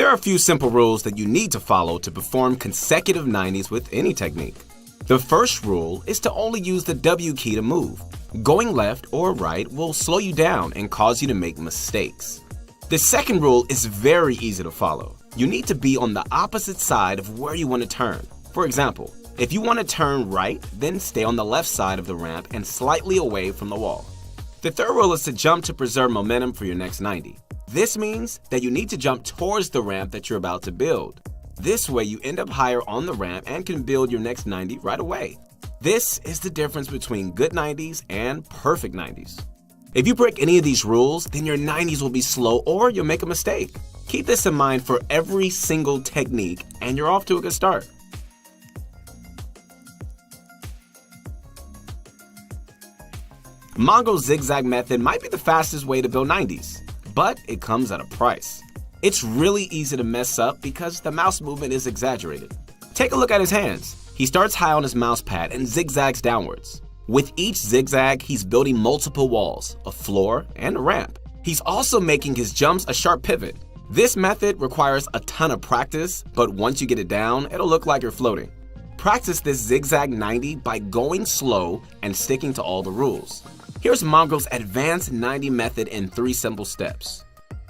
There are a few simple rules that you need to follow to perform consecutive 90s with any technique. The first rule is to only use the W key to move. Going left or right will slow you down and cause you to make mistakes. The second rule is very easy to follow. You need to be on the opposite side of where you want to turn. For example, if you want to turn right, then stay on the left side of the ramp and slightly away from the wall. The third rule is to jump to preserve momentum for your next 90. This means that you need to jump towards the ramp that you're about to build. This way you end up higher on the ramp and can build your next 90 right away. This is the difference between good 90s and perfect 90s. If you break any of these rules, then your 90s will be slow or you'll make a mistake. Keep this in mind for every single technique and you're off to a good start. Mongraal's zigzag method might be the fastest way to build 90s, but it comes at a price. It's really easy to mess up because the mouse movement is exaggerated. Take a look at his hands. He starts high on his mouse pad and zigzags downwards. With each zigzag, he's building multiple walls, a floor, and a ramp. He's also making his jumps a sharp pivot. This method requires a ton of practice, but once you get it down, it'll look like you're floating. Practice this zigzag 90 by going slow and sticking to all the rules. Here's Mongraal's advanced 90 method in 3 simple steps.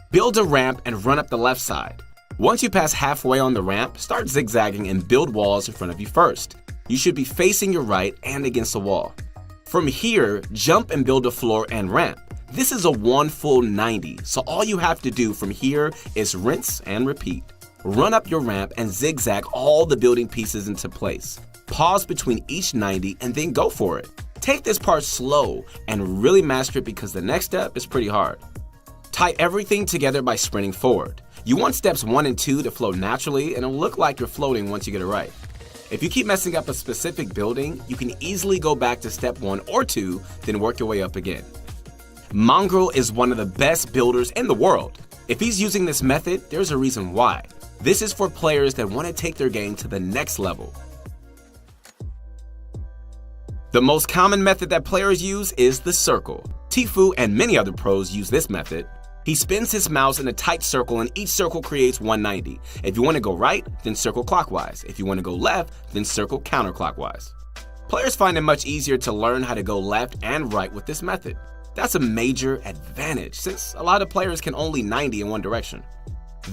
Build a ramp and run up the left side. Once you pass halfway on the ramp, start zigzagging and build walls in front of you first. You should be facing your right and against the wall. From here, jump and build a floor and ramp. This is a one full 90, so all you have to do from here is rinse and repeat. Run up your ramp and zigzag all the building pieces into place. Pause between each 90 and then go for it. Take this part slow and really master it because the next step is pretty hard. Tie everything together by sprinting forward. You want steps 1 and 2 to flow naturally and it'll look like you're floating once you get it right. If you keep messing up a specific building, you can easily go back to step 1 or 2, then work your way up again. Mongraal is one of the best builders in the world. If he's using this method, there's a reason why. This is for players that want to take their game to the next level. The most common method that players use is the circle. Tfue and many other pros use this method. He spins his mouse in a tight circle and each circle creates 190. If you want to go right, then circle clockwise. If you want to go left, then circle counterclockwise. Players find it much easier to learn how to go left and right with this method. That's a major advantage since a lot of players can only 90 in one direction.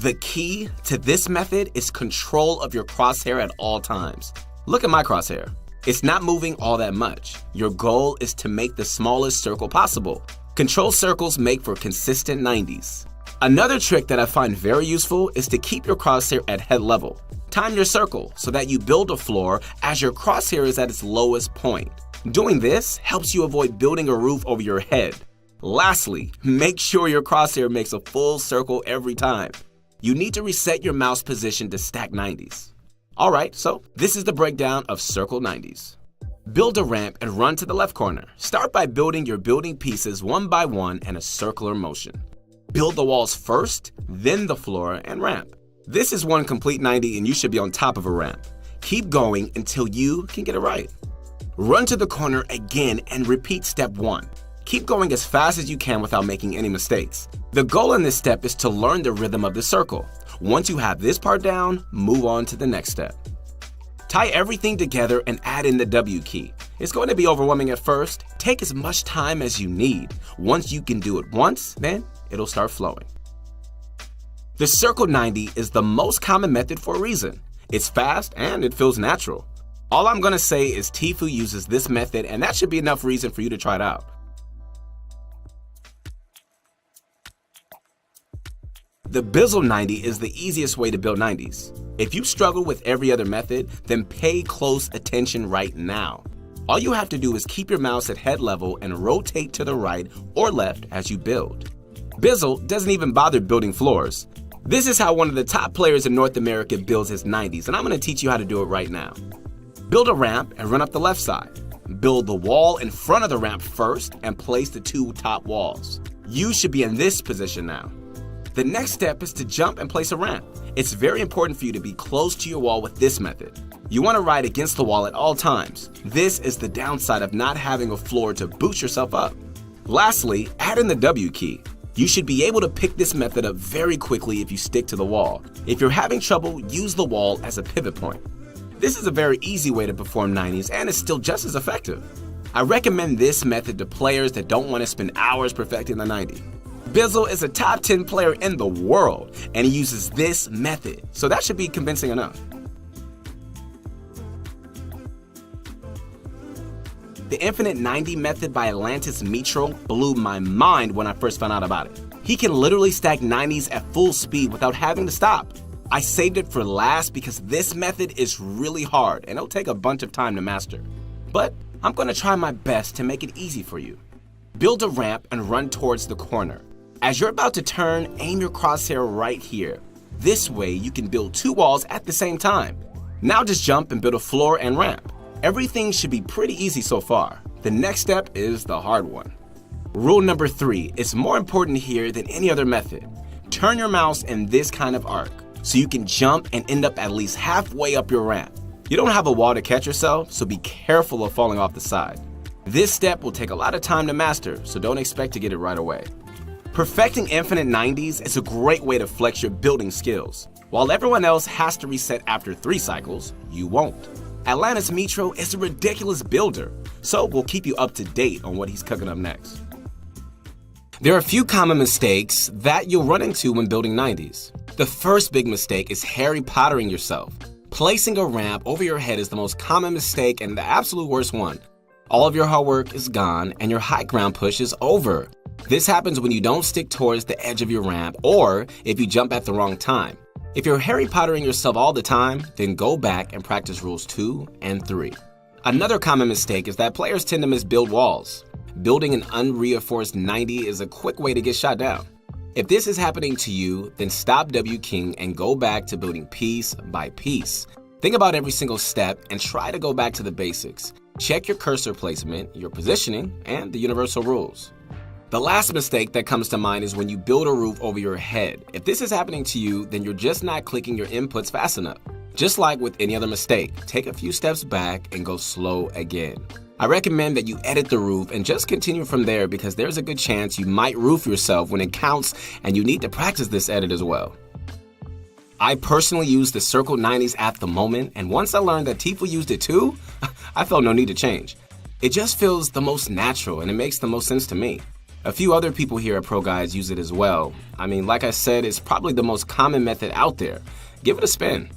The key to this method is control of your crosshair at all times. Look at my crosshair. It's not moving all that much. Your goal is to make the smallest circle possible. Controlled circles make for consistent 90s. Another trick that I find very useful is to keep your crosshair at head level. Time your circle so that you build a floor as your crosshair is at its lowest point. Doing this helps you avoid building a roof over your head. Lastly, make sure your crosshair makes a full circle every time. You need to reset your mouse position to stack 90s. Alright, so this is the breakdown of circle 90s. Build a ramp and run to the left corner. Start by building your building pieces one by one in a circular motion. Build the walls first, then the floor and ramp. This is one complete 90 and you should be on top of a ramp. Keep going until you can get it right. Run to the corner again and repeat step 1. Keep going as fast as you can without making any mistakes. The goal in this step is to learn the rhythm of the circle. Once you have this part down, move on to the next step. Tie everything together and add in the W key. It's going to be overwhelming at first. Take as much time as you need. Once you can do it once, then it'll start flowing. The circle 90 is the most common method for a reason. It's fast and it feels natural. All I'm going to say is Tfue uses this method and that should be enough reason for you to try it out. The Bizzle 90 is the easiest way to build 90s. If you struggle with every other method, then pay close attention right now. All you have to do is keep your mouse at head level and rotate to the right or left as you build. Bizzle doesn't even bother building floors. This is how one of the top players in North America builds his 90s, and I'm going to teach you how to do it right now. Build a ramp and run up the left side. Build the wall in front of the ramp first and place the 2 top walls. You should be in this position now. The next step is to jump and place a ramp. It's very important for you to be close to your wall with this method. You want to ride against the wall at all times. This is the downside of not having a floor to boost yourself up. Lastly, add in the W key. You should be able to pick this method up very quickly if you stick to the wall. If you're having trouble, use the wall as a pivot point. This is a very easy way to perform 90s and is still just as effective. I recommend this method to players that don't want to spend hours perfecting the 90. Bizzle is a top 10 player in the world, and he uses this method, so that should be convincing enough. The infinite 90 method by Atlantis Mitro blew my mind when I first found out about it. He can literally stack 90s at full speed without having to stop. I saved it for last because this method is really hard and it'll take a bunch of time to master. But I'm going to try my best to make it easy for you. Build a ramp and run towards the corner. As you're about to turn, aim your crosshair right here. This way you can build two walls at the same time. Now just jump and build a floor and ramp. Everything should be pretty easy so far. The next step is the hard one. Rule number 3 is more important here than any other method. Turn your mouse in this kind of arc so you can jump and end up at least halfway up your ramp. You don't have a wall to catch yourself, so be careful of falling off the side. This step will take a lot of time to master, so don't expect to get it right away. Perfecting infinite 90s is a great way to flex your building skills. While everyone else has to reset after 3 cycles, you won't. Atlantis Mitro is a ridiculous builder, so we'll keep you up to date on what he's cooking up next. There are a few common mistakes that you'll run into when building 90s. The first big mistake is Harry Pottering yourself. Placing a ramp over your head is the most common mistake and the absolute worst one. All of your hard work is gone and your high ground push is over. This happens when you don't stick towards the edge of your ramp or if you jump at the wrong time. If you're Harry Pottering yourself all the time, then go back and practice rules 2 and 3. Another common mistake is that players tend to misbuild walls. Building an unreinforced 90 is a quick way to get shot down. If this is happening to you, then stop W King and go back to building piece by piece. Think about every single step and try to go back to the basics. Check your cursor placement, your positioning, and the universal rules. The last mistake that comes to mind is when you build a roof over your head. If this is happening to you, then you're just not clicking your inputs fast enough. Just like with any other mistake, take a few steps back and go slow again. I recommend that you edit the roof and just continue from there because there's a good chance you might roof yourself when it counts and you need to practice this edit as well. I personally use the Circle 90s at the moment, and once I learned that Tfue used it too, I felt no need to change. It just feels the most natural and it makes the most sense to me. A few other people here at Pro Guides use it as well. I mean, like I said, it's probably the most common method out there. Give it a spin.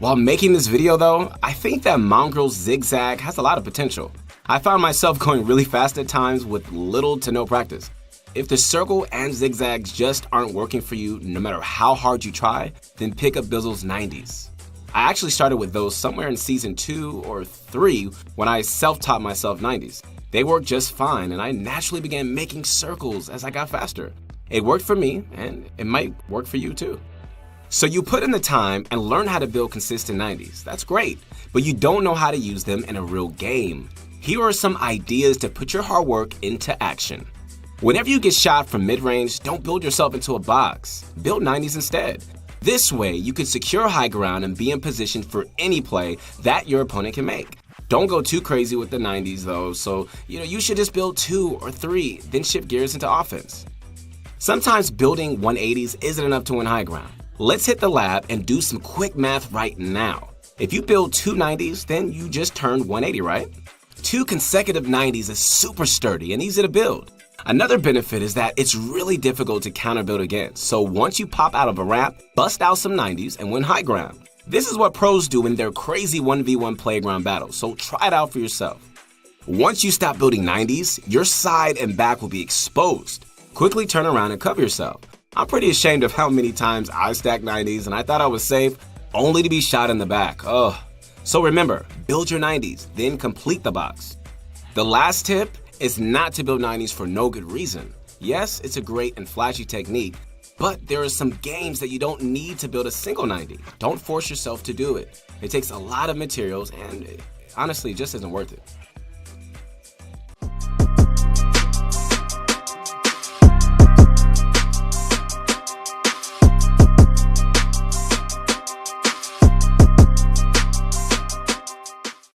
While making this video though, I think that Mongraal's zigzag has a lot of potential. I found myself going really fast at times with little to no practice. If the circle and zigzags just aren't working for you, no matter how hard you try, then pick up Bizzle's 90s. I actually started with those somewhere in season 2 or 3 when I self-taught myself 90s. They worked just fine, and I naturally began making circles as I got faster. It worked for me, and it might work for you too. So you put in the time and learn how to build consistent 90s. That's great, but you don't know how to use them in a real game. Here are some ideas to put your hard work into action. Whenever you get shot from mid-range, don't build yourself into a box. Build 90s instead. This way, you can secure high ground and be in position for any play that your opponent can make. Don't go too crazy with the 90s though, so you should just build 2 or 3, then shift gears into offense. Sometimes building 180s isn't enough to win high ground. Let's hit the lab and do some quick math right now. If you build 2 90s, then you just turned 180, right? 2 consecutive 90s is super sturdy and easy to build. Another benefit is that it's really difficult to counter build against, so once you pop out of a ramp, bust out some 90s and win high ground. This is what pros do in their crazy 1v1 playground battles, so try it out for yourself. Once you stop building 90s, your side and back will be exposed. Quickly turn around and cover yourself. I'm pretty ashamed of how many times I stacked 90s and I thought I was safe, only to be shot in the back. Ugh. So remember, build your 90s, then complete the box. The last tip is not to build 90s for no good reason. Yes, it's a great and flashy technique, but there are some games that you don't need to build a single 90. Don't force yourself to do it. It takes a lot of materials and honestly, it just isn't worth it.